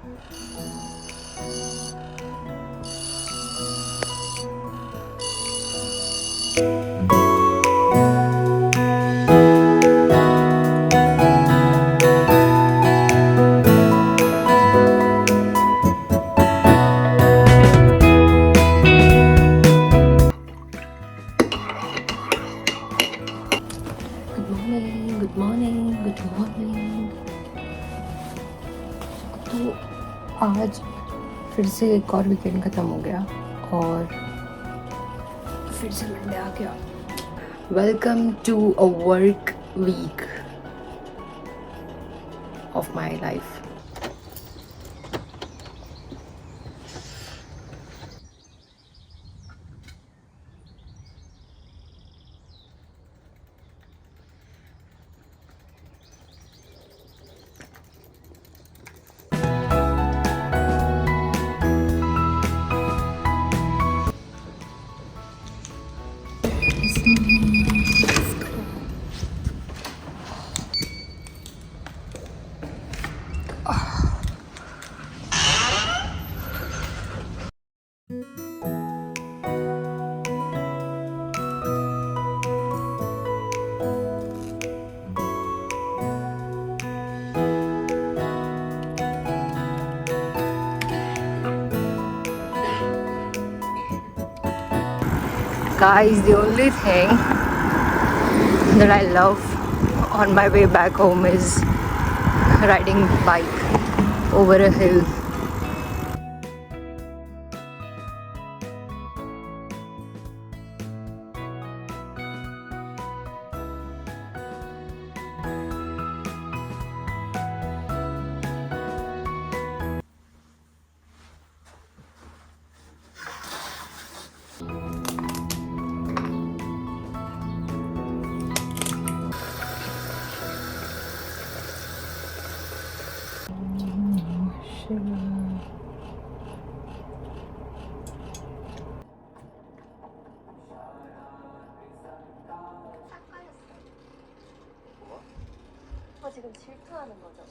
Good morning. तो आज फिर से एक और वीकेंड ख़त्म हो गया और फिर से मंडे आ गया। Welcome to a work week of my life. Guys, the only thing that I love on my way back home is riding bike over a hill. 지금 질투하는 거죠?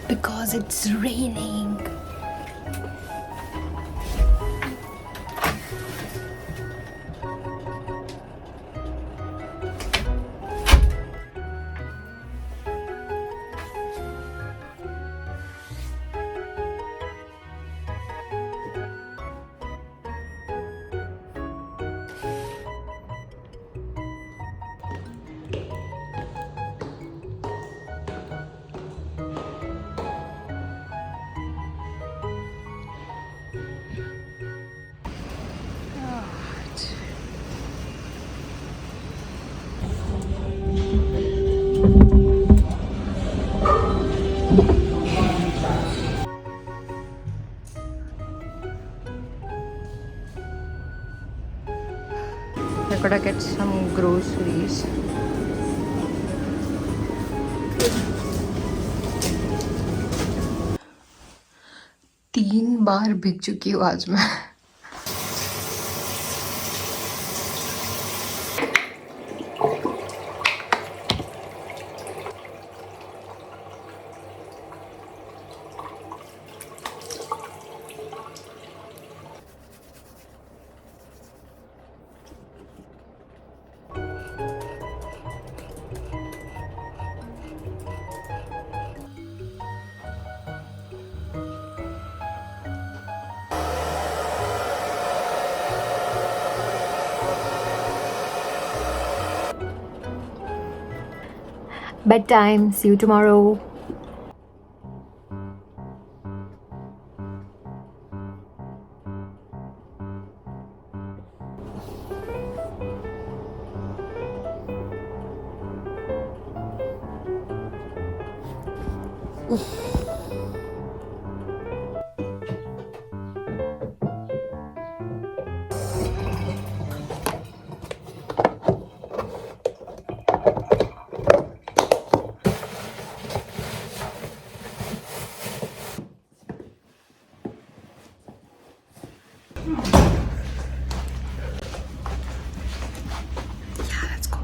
Because it's raining. I gotta get some groceries. तीन बार भीग चुकी हूँ आज मैं। Bedtime. See you tomorrow. let's go.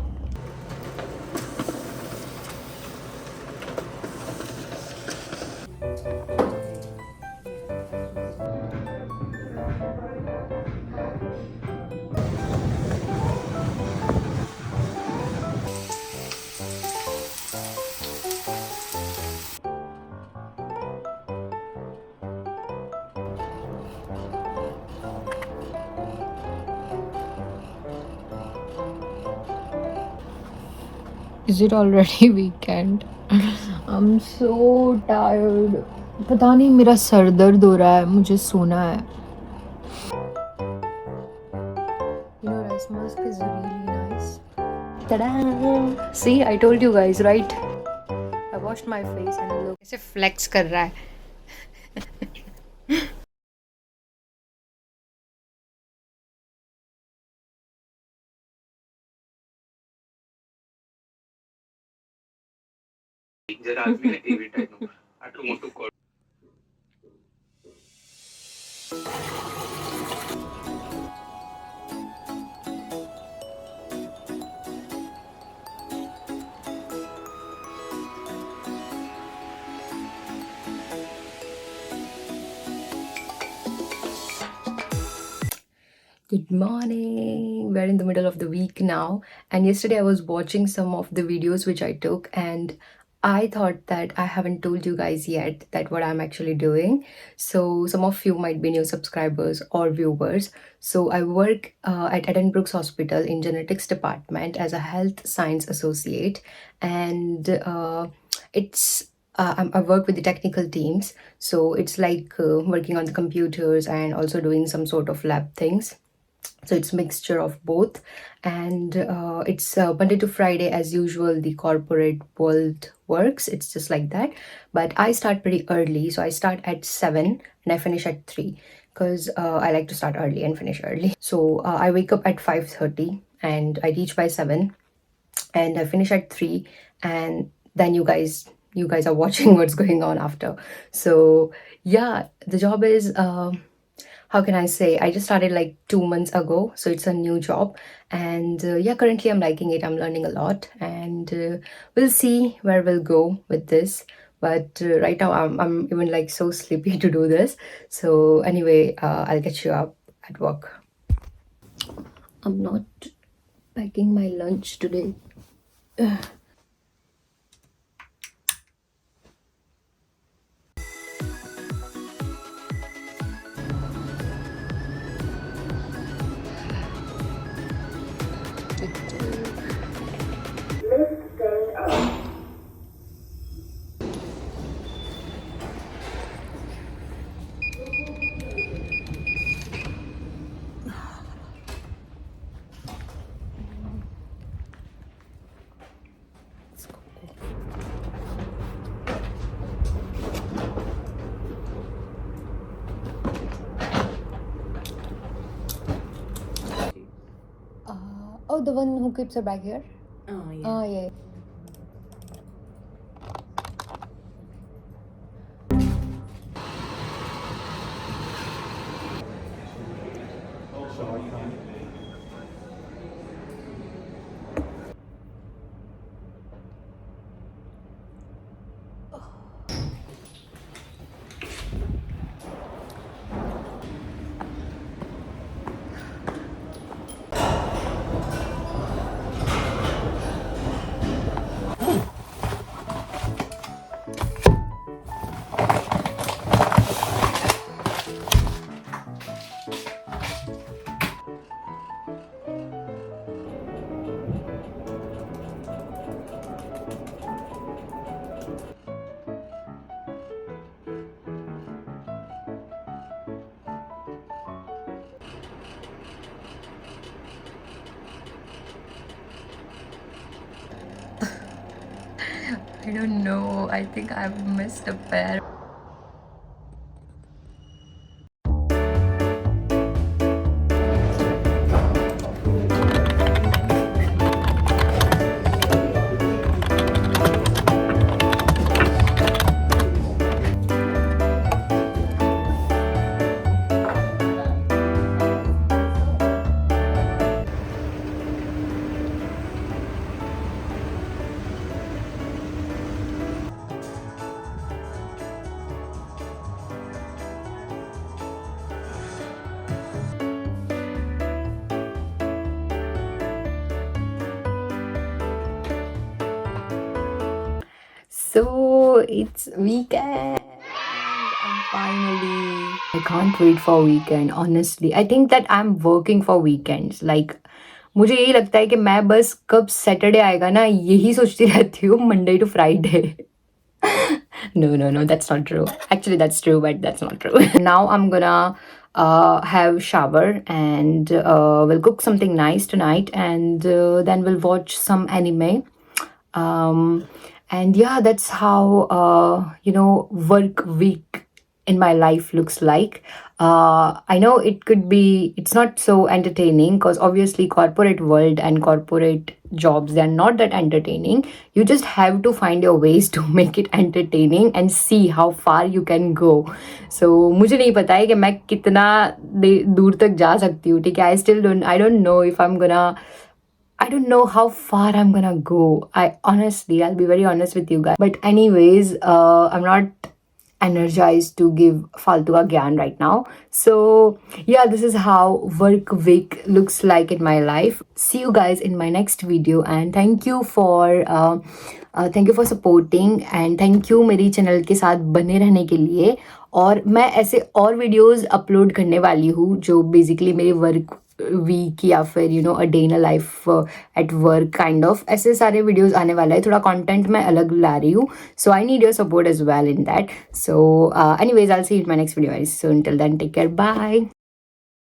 Is it already weekend? I'm so tired. पता नहीं मेरा sir दर्द हो रहा है मुझे सोना है. You know, rice musk is really nice. Ta-da! See, I told you guys, right? I washed my face and look. ऐसे flex कर रहा है. Good morning. We're in the middle of the week now. And yesterday I was watching some of the videos which I took, and I thought that I haven't told you guys yet that what I'm actually doing. So some of you might be new subscribers or viewers. So I work at Edinburgh's Hospital in genetics department as a health science associate, and I work with the technical teams. So it's like working on the computers and also doing some sort of lab things. So it's mixture of both, and it's Monday to Friday as usual. The corporate world works, it's just like that, but I start pretty early. So I start at 7 and I finish at 3 because I like to start early and finish early. So I wake up at 5:30 and I reach by 7 and I finish at 3, and then you guys are watching what's going on after. So yeah, the job is how can I say? I just started like 2 months ago, so it's a new job, and yeah, currently I'm liking it. I'm learning a lot, and we'll see where we'll go with this. But right now, I'm even like so sleepy to do this. So anyway, I'll get you up at work. I'm not packing my lunch today. Oh, the one who keeps her bag here? Oh, yeah. Oh, yeah. I don't know. I think I've missed a pair. So it's weekend. And finally, I can't wait for weekend. Honestly, I think that I'm working for weekends. Like मुझे यही लगता है कि मैं बस कब Saturday आएगा ना यही सोचती रहती हूँ Monday to Friday. No, that's not true. Actually, that's true, but that's not true. Now I'm gonna have shower and we'll cook something nice tonight, and then we'll watch some anime. Um, and yeah, that's how work week in my life looks like. I know it's not so entertaining because obviously corporate world and corporate jobs, they're not that entertaining. You just have to find your ways to make it entertaining and see how far you can go. So मुझे नहीं पता है कि मैं कितना दूर तक जा सकती हूँ. ठीक है, I don't know if I don't know how far I'm gonna go. I'll be very honest with you guys. But anyways, I'm not energized to give faltu ka gyan right now. So yeah, this is how work week looks like in my life. See you guys in my next video, and thank you for supporting, and thank you मेरी channel के साथ बने रहने के लिए. और मैं ऐसे और वीडियोस अपलोड करने वाली हूँ जो बेसिकली मेरे वर्क वीक या फिर a day in a life at work kind of ऐसे सारे वीडियोस आने वाला है. थोड़ा कंटेंट मैं अलग ला रही हूँ, so I need your support as well in that. So anyways I will see you in my next video. So until then, take care, bye.